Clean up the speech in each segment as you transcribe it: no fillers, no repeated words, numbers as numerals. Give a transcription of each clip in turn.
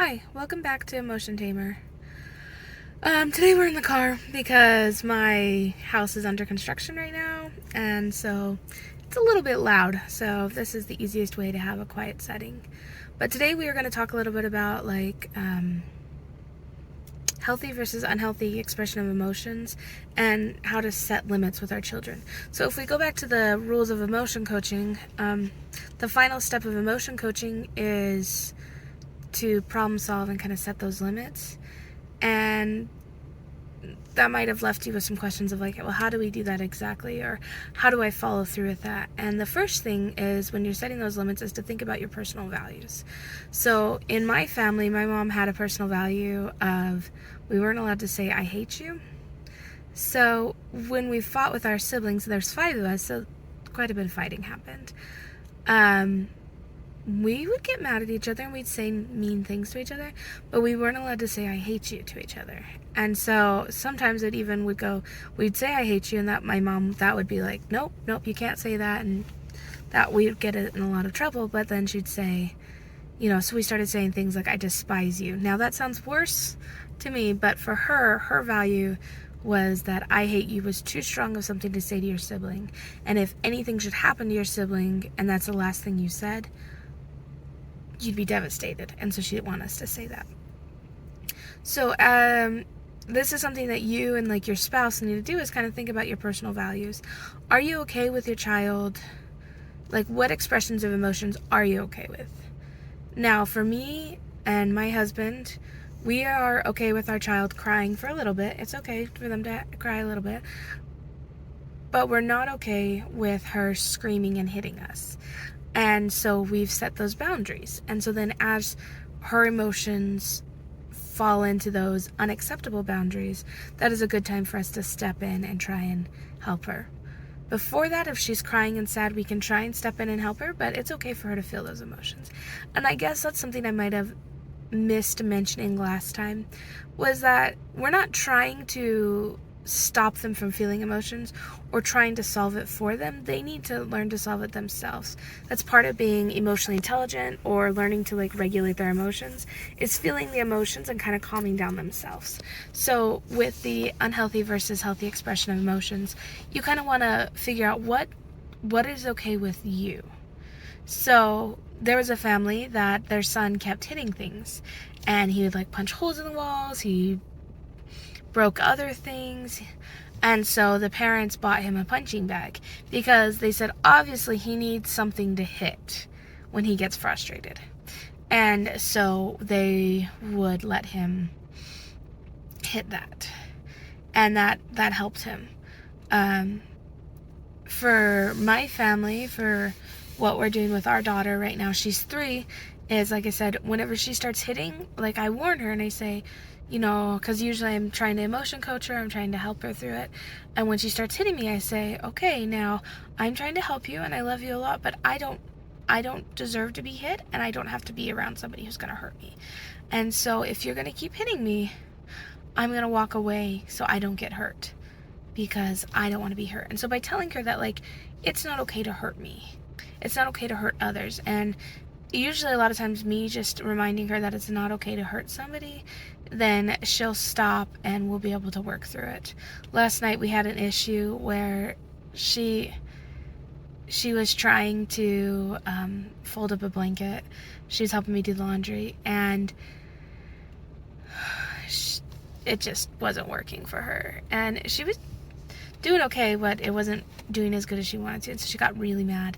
Hi, welcome back to Emotion Tamer. Today we're in the car because my house is under construction right now, and so it's a little bit loud, so this is the easiest way to have a quiet setting. But today we are going to talk a little bit about healthy versus unhealthy expression of emotions and how to set limits with our children. So if we go back to the rules of emotion coaching, the final step of emotion coaching is to problem solve and kind of set those limits. And that might have left you with some questions of well, how do we do that exactly? Or how do I follow through with that? And the first thing is, when you're setting those limits, is to think about your personal values. So in my family, my mom had a personal value of we weren't allowed to say, "I hate you." So when we fought with our siblings, there's 5 of us, so quite a bit of fighting happened. We would get mad at each other and we'd say mean things to each other, but we weren't allowed to say "I hate you" to each other. And so sometimes we'd say "I hate you," and that would be like, nope, you can't say that, and that we'd get in a lot of trouble. But then she'd say, so we started saying things like, "I despise you." Now that sounds worse to me, but for her value was that "I hate you" was too strong of something to say to your sibling. And if anything should happen to your sibling and that's the last thing you said, you'd be devastated. And so she didn't want us to say that. So this is something that you and your spouse need to do, is kind of think about your personal values. Are you okay with your child? What expressions of emotions are you okay with? Now, for me and my husband, we are okay with our child crying for a little bit. It's okay for them to cry a little bit. But we're not okay with her screaming and hitting us. And so we've set those boundaries. And so then as her emotions fall into those unacceptable boundaries, that is a good time for us to step in and try and help her. Before that, if she's crying and sad, we can try and step in and help her, but it's okay for her to feel those emotions. And I guess that's something I might have missed mentioning last time, was that we're not trying to stop them from feeling emotions or trying to solve it for them. They need to learn to solve it themselves. That's part of being emotionally intelligent, or learning to regulate their emotions, is feeling the emotions and kind of calming down themselves. So with the unhealthy versus healthy expression of emotions, you kind of want to figure out what is okay with you. So there was a family that their son kept hitting things, and he would punch holes in the walls, he broke other things. And so the parents bought him a punching bag because they said obviously he needs something to hit when he gets frustrated. And so they would let him hit that, and that helped him. For my family, for what we're doing with our daughter right now, she's 3, is, like I said, whenever she starts hitting, I warn her and I say, because usually I'm trying to emotion coach her, I'm trying to help her through it. And when she starts hitting me, I say, okay, now I'm trying to help you and I love you a lot, but I don't deserve to be hit, and I don't have to be around somebody who's going to hurt me. And so if you're going to keep hitting me, I'm going to walk away so I don't get hurt, because I don't want to be hurt. And so by telling her that, it's not okay to hurt me, it's not okay to hurt others, and usually a lot of times me just reminding her that it's not okay to hurt somebody, then she'll stop and we'll be able to work through it. Last night we had an issue where she was trying to fold up a blanket. She was helping me do the laundry, and it just wasn't working for her. And she was doing okay, but it wasn't doing as good as she wanted to, and so she got really mad.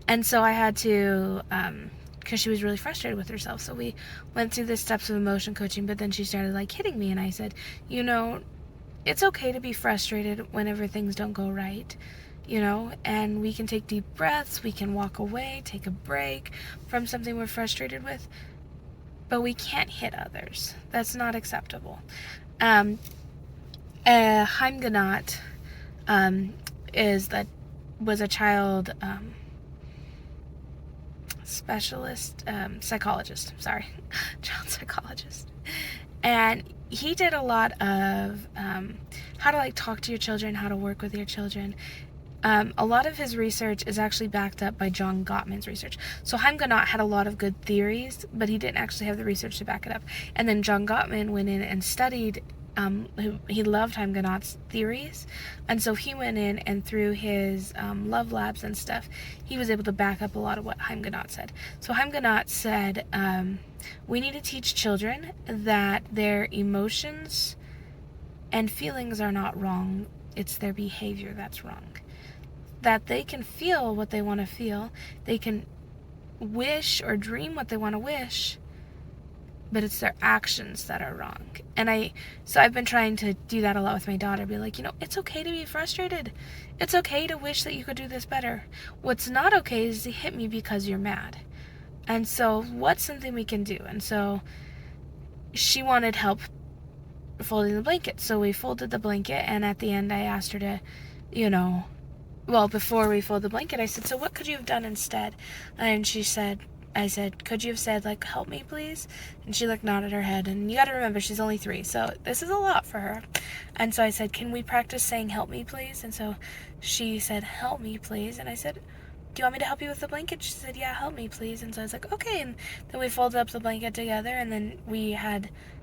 And so I had to, because she was really frustrated with herself. So we went through the steps of emotion coaching, but then she started hitting me, and I said, it's okay to be frustrated whenever things don't go right, and we can take deep breaths, we can walk away, take a break from something we're frustrated with, but we can't hit others. That's not acceptable. Heimganot was a child child psychologist, and he did a lot of how to talk to your children, how to work with your children. A lot of his research is actually backed up by John Gottman's research. So Chaim Gunott had a lot of good theories, but he didn't actually have the research to back it up. And then John Gottman went in and studied. He loved Chaim Gunott's theories, and so he went in and through his love labs and stuff, he was able to back up a lot of what Chaim Gunott said. So Chaim Gunott said, we need to teach children that their emotions and feelings are not wrong. It's their behavior that's wrong. That they can feel what they want to feel. They can wish or dream what they want to wish, but it's their actions that are wrong. And I've been trying to do that a lot with my daughter. Be like, it's okay to be frustrated. It's okay to wish that you could do this better. What's not okay is to hit me because you're mad. And so what's something we can do? And so she wanted help folding the blanket. So we folded the blanket, and at the end I asked her to, before we folded the blanket, I said, so what could you have done instead? And I said, could you have said, help me, please? And she, nodded her head. And you got to remember, she's only 3, so this is a lot for her. And so I said, can we practice saying, help me, please? And so she said, help me, please. And I said, do you want me to help you with the blanket? She said, yeah, help me, please. And so I was like, okay. And then we folded up the blanket together, and then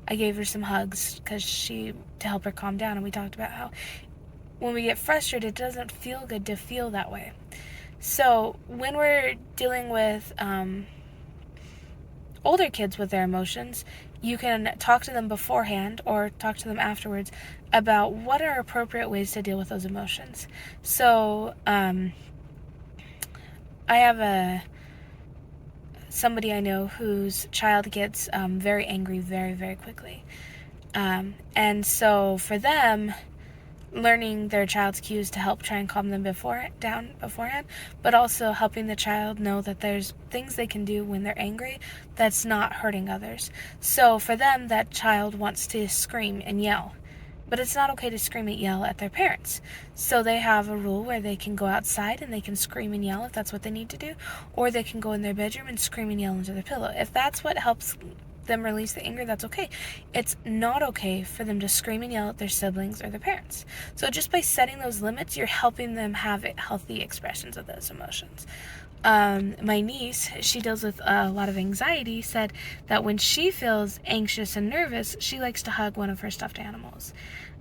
I gave her some hugs to help her calm down. And we talked about how when we get frustrated, it doesn't feel good to feel that way. So when we're dealing with older kids with their emotions, you can talk to them beforehand or talk to them afterwards about what are appropriate ways to deal with those emotions. So I have somebody I know whose child gets very angry very, very quickly. And so for them, learning their child's cues to help try and calm them beforehand, but also helping the child know that there's things they can do when they're angry that's not hurting others. So for them, that child wants to scream and yell, but it's not okay to scream and yell at their parents. So they have a rule where they can go outside and they can scream and yell if that's what they need to do, or they can go in their bedroom and scream and yell into their pillow. If that's what helps them release the anger, that's okay. It's not okay for them to scream and yell at their siblings or their parents. So just by setting those limits, you're helping them have healthy expressions of those emotions. My niece, she deals with a lot of anxiety, said that when she feels anxious and nervous, she likes to hug one of her stuffed animals,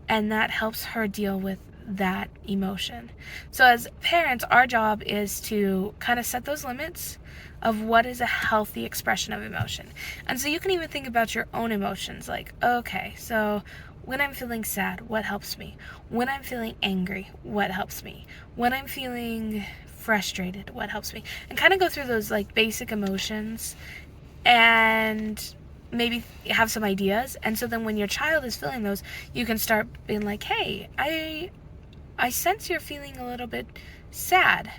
and that helps her deal with that emotion. So as parents, our job is to kind of set those limits of what is a healthy expression of emotion. And so you can even think about your own emotions, okay, so when I'm feeling sad, what helps me? When I'm feeling angry, what helps me? When I'm feeling frustrated, what helps me? And kind of go through those basic emotions and maybe have some ideas. And so then when your child is feeling those, you can start being like, hey, I sense you're feeling a little bit sad.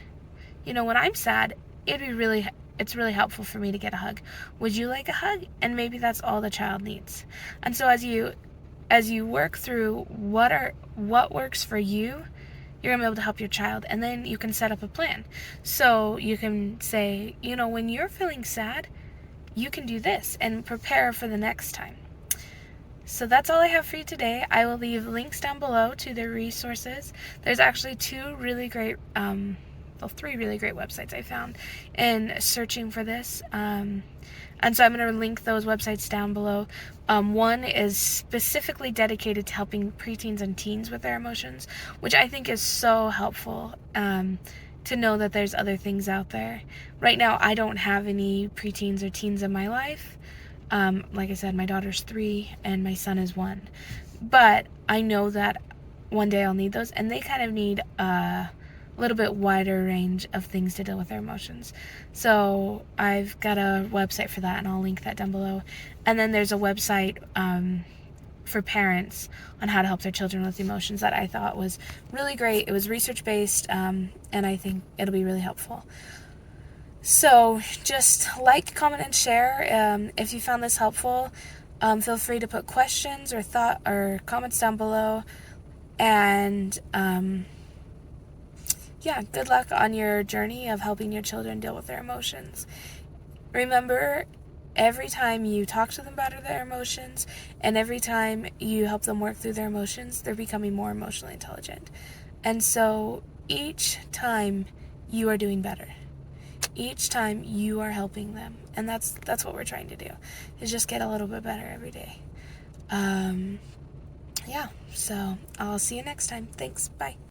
When I'm sad, it's really helpful for me to get a hug. Would you like a hug? And maybe that's all the child needs. And so as you work through what works for you, you're going to be able to help your child, and then you can set up a plan. So you can say, when you're feeling sad, you can do this and prepare for the next time. So that's all I have for you today. I will leave links down below to the resources. There's actually 3 really great websites I found in searching for this. And so I'm going to link those websites down below. One is specifically dedicated to helping preteens and teens with their emotions, which I think is so helpful to know that there's other things out there. Right now, I don't have any preteens or teens in my life. Like I said, my daughter's 3 and my son is 1. But I know that one day I'll need those, and they kind of need a little bit wider range of things to deal with their emotions. So I've got a website for that, and I'll link that down below. And then there's a website for parents on how to help their children with emotions that I thought was really great. It was research-based, and I think it'll be really helpful. So just comment, and share. If you found this helpful, feel free to put questions or comments down below. And good luck on your journey of helping your children deal with their emotions. Remember, every time you talk to them about their emotions, and every time you help them work through their emotions, they're becoming more emotionally intelligent. And so each time you are doing better. Each time you are helping them. And that's what we're trying to do, is just get a little bit better every day. Yeah, so I'll see you next time. Thanks. Bye.